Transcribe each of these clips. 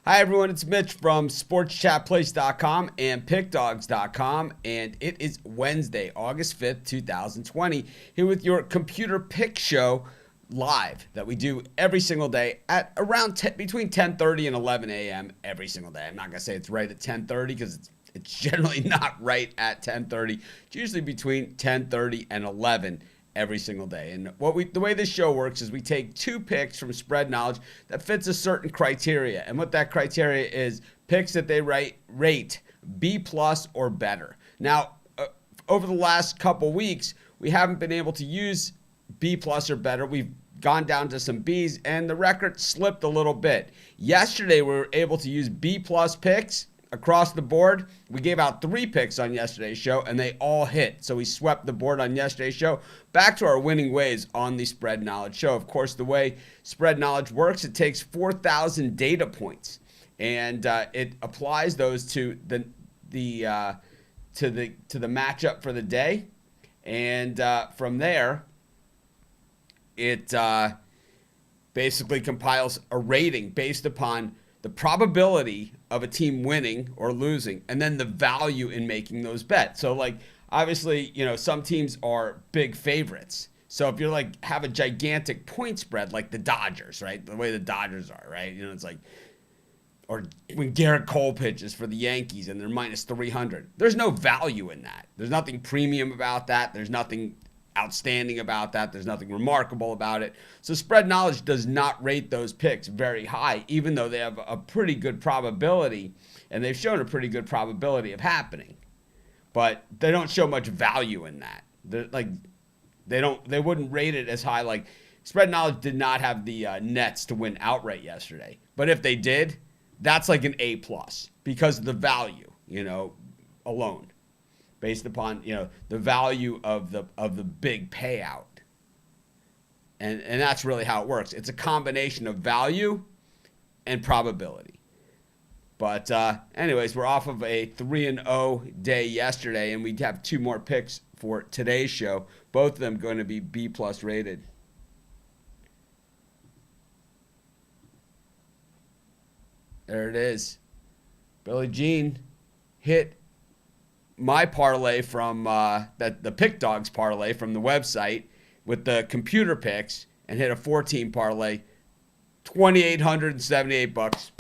Hi, everyone. It's Mitch from SportsChatPlace.com and PickDogs.com, and it is Wednesday, August 5th, 2020, here with your computer pick show live that we do every single day at around between 10:30 and 11 a.m. every single day. I'm not going to say it's right at 10:30 because it's generally not right at 10:30. It's usually between 10:30 and 11 every single day. And the way this show works is we take two picks from Spread Knowledge that fits a certain criteria. And what that criteria is, picks that they rate B plus or better. Now, over the last couple weeks, we haven't been able to use B plus or better. We've gone down to some B's, and the record slipped a little bit. Yesterday, we were able to use B plus picks across the board. We gave out 3 picks on yesterday's show, and they all hit. So we swept the board on yesterday's show. Back to our winning ways on the Spread Knowledge show. Of course, the way Spread Knowledge works, it takes 4,000 data points, and it applies those to the matchup for the day, and from there, it basically compiles a rating based upon the probability of a team winning or losing, and then the value in making those bets. So, like, obviously, some teams are big favorites. So if you're have a gigantic point spread, like the Dodgers, right? The way the Dodgers are, right? It's like, or when Garrett Cole pitches for the Yankees and they're minus 300. There's no value in that. There's nothing premium about that. There's nothing outstanding about that. There's nothing remarkable about it. So Spread Knowledge does not rate those picks very high, even though they have a pretty good probability, and they've shown a pretty good probability of happening. But they don't show much value in that. They wouldn't rate it as high. Like, Spread Knowledge did not have the Nets to win outright yesterday. But if they did, that's like an A plus because of the value, alone. Based upon the value of the big payout, and that's really how it works. It's a combination of value and probability. But anyways, we're off of a 3-0 day yesterday, and we have 2 more picks for today's show. Both of them going to be B plus rated. There it is. Billie Jean hit my parlay from the Pick Dogs parlay from the website with the computer picks and hit a 14 parlay, $2,878.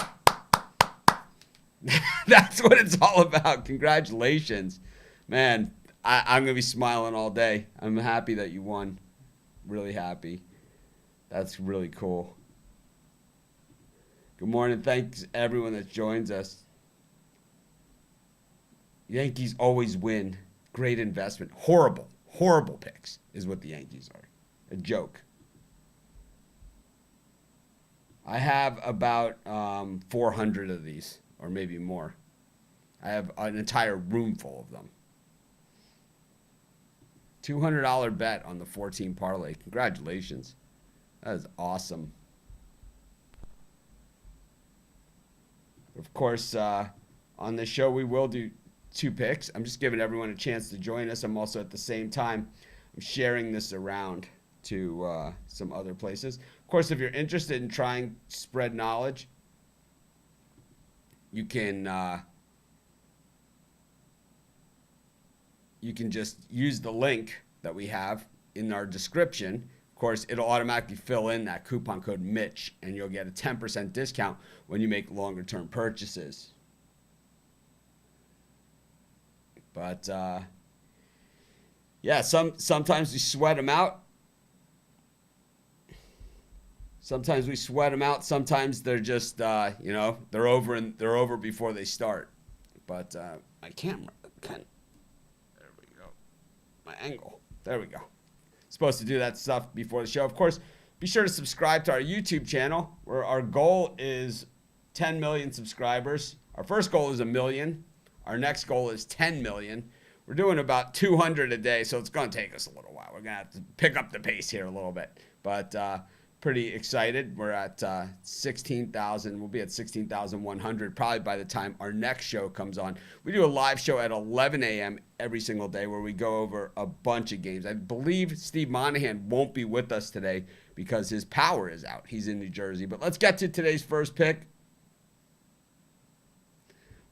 That's what it's all about. Congratulations, man. I'm gonna be smiling all day. I'm happy that you won. Really happy. That's really cool. Good morning. Thanks everyone that joins us. Yankees always win. Great investment. Horrible picks is what the Yankees are. A joke. I have about 400 of these, or maybe more. I have an entire room full of them. $200 bet on the 14 parlay. Congratulations. That is awesome. Of course, on this show, we will do 2 picks. I'm just giving everyone a chance to join us. I'm also at the same time I'm sharing this around to some other places. Of course, if you're interested in trying Spread Knowledge, you can just use the link that we have in our description. Of course, it'll automatically fill in that coupon code Mitch, and you'll get a 10% discount when you make longer term purchases. But, yeah, sometimes we sweat them out. Sometimes we sweat them out. Sometimes they're just, they're over before they start. But my camera, there we go. My angle. There we go. Supposed to do that stuff before the show. Of course, be sure to subscribe to our YouTube channel, where our goal is 10 million subscribers. Our first goal is 1 million. Our next goal is 10 million. We're doing about 200 a day, so it's going to take us a little while. We're going to have to pick up the pace here a little bit. But pretty excited. We're at 16,000. We'll be at 16,100 probably by the time our next show comes on. We do a live show at 11 a.m. every single day where we go over a bunch of games. I believe Steve Monahan won't be with us today because his power is out. He's in New Jersey. But let's get to today's first pick.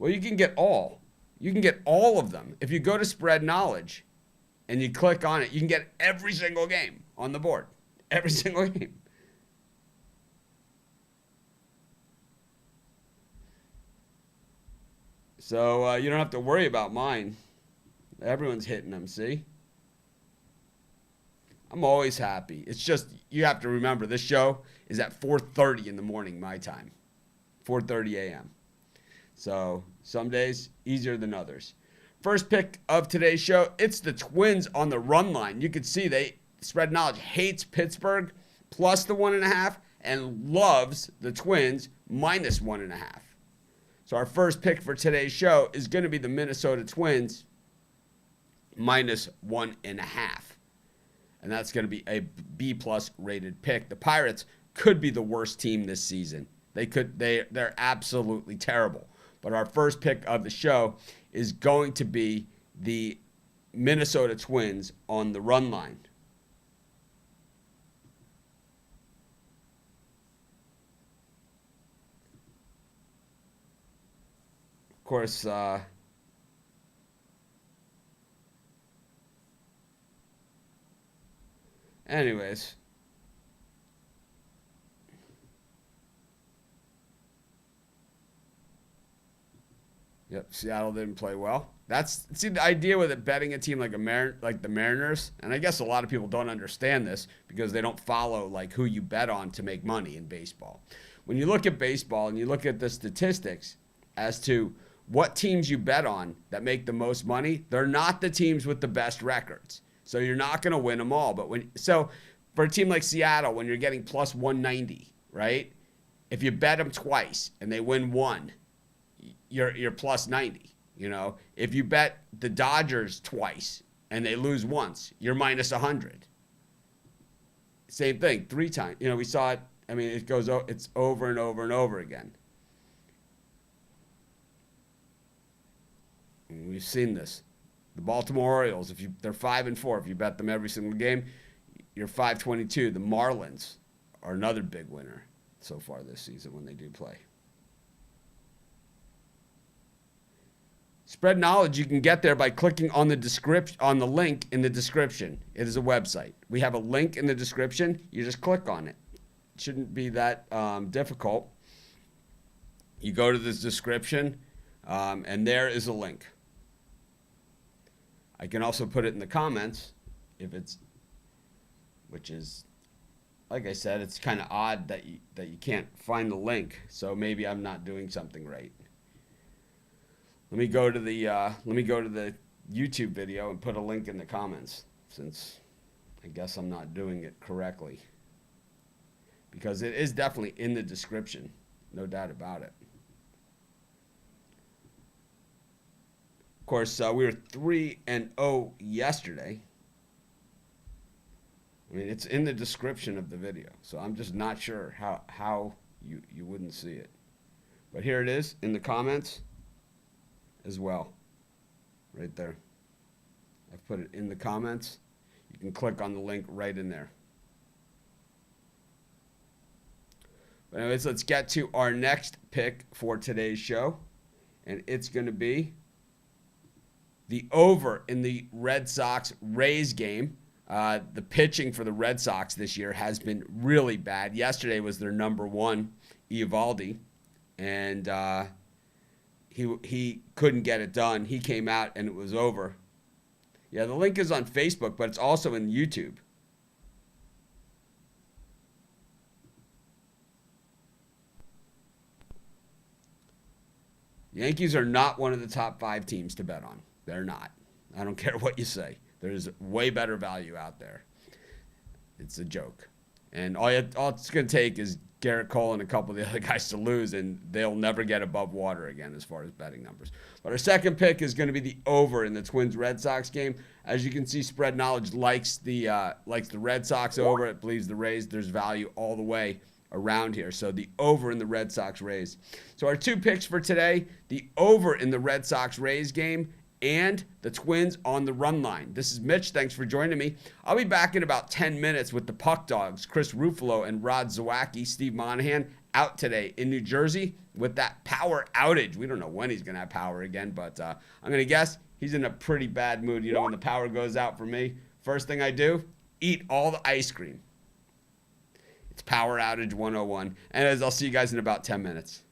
Well, you can get all. You can get all of them. If you go to Spread Knowledge and you click on it, you can get every single game on the board. Every single game. So you don't have to worry about mine. Everyone's hitting them, see? I'm always happy. It's just, you have to remember, this show is at 4:30 in the morning, my time. 4:30 a.m. So some days easier than others. First pick of today's show, it's the Twins on the run line. You can see Spread Knowledge hates Pittsburgh plus the 1.5 and loves the Twins minus 1.5. So our first pick for today's show is going to be the Minnesota Twins minus 1.5. And that's going to be a B+ rated pick. The Pirates could be the worst team this season. They're absolutely terrible. But our first pick of the show is going to be the Minnesota Twins on the run line. Of course, anyways. Yep, Seattle didn't play well. See the idea with it, betting a team like the Mariners, and I guess a lot of people don't understand this because they don't follow like who you bet on to make money in baseball. When you look at baseball and you look at the statistics as to what teams you bet on that make the most money, they're not the teams with the best records. So you're not going to win them all. But for a team like Seattle, when you're getting plus 190, right? If you bet them twice and they win one, you're plus 90. You know, if you bet the Dodgers twice and they lose once, you're minus 100. Same thing, 3 times. You know, we saw it. I mean, it's over and over and over again. We've seen this. The Baltimore Orioles, they're 5-4. If you bet them every single game, you're 522. The Marlins are another big winner so far this season when they do play. Spread Knowledge, you can get there by clicking on the link in the description. It is a website. We have a link in the description. You just click on it. It shouldn't be that difficult. You go to this description, and there is a link. I can also put it in the comments which is, like I said, it's kind of odd that you can't find the link. So maybe I'm not doing something right. Let me go to the YouTube video and put a link in the comments, since I guess I'm not doing it correctly. Because it is definitely in the description, no doubt about it. Of course, we were 3-0 yesterday. I mean, it's in the description of the video, so I'm just not sure how you wouldn't see it. But here it is in the comments as well, right there. I've put it in the comments. You can click on the link right in there. But anyways, let's get to our next pick for today's show, and it's going to be the over in the Red Sox-Rays game. The pitching for the Red Sox this year has been really bad. Yesterday was their number one, Eovaldi, and he couldn't get it done. He came out and it was over. Yeah, the link is on Facebook, but it's also in YouTube. Yankees are not one of the top 5 teams to bet on. They're not. I don't care what you say. There's way better value out there. It's a joke. And all it's going to take is Garrett Cole and a couple of the other guys to lose, and they'll never get above water again as far as betting numbers. But our second pick is going to be the over in the Twins-Red Sox game. As you can see, Spread Knowledge likes the Red Sox over. It believes the Rays. There's value all the way around here. So the over in the Red Sox-Rays. So our 2 picks for today, the over in the Red Sox-Rays game and the Twins on the run line. This is Mitch. Thanks for joining me. I'll be back in about 10 minutes with the Puck Dogs, Chris Ruffalo and Rod Zawacki. Steve Monahan out today in New Jersey with that power outage. We don't know when he's going to have power again, but I'm going to guess he's in a pretty bad mood. You know, when the power goes out for me, first thing I do, eat all the ice cream. It's Power Outage 101. And as I'll see you guys in about 10 minutes.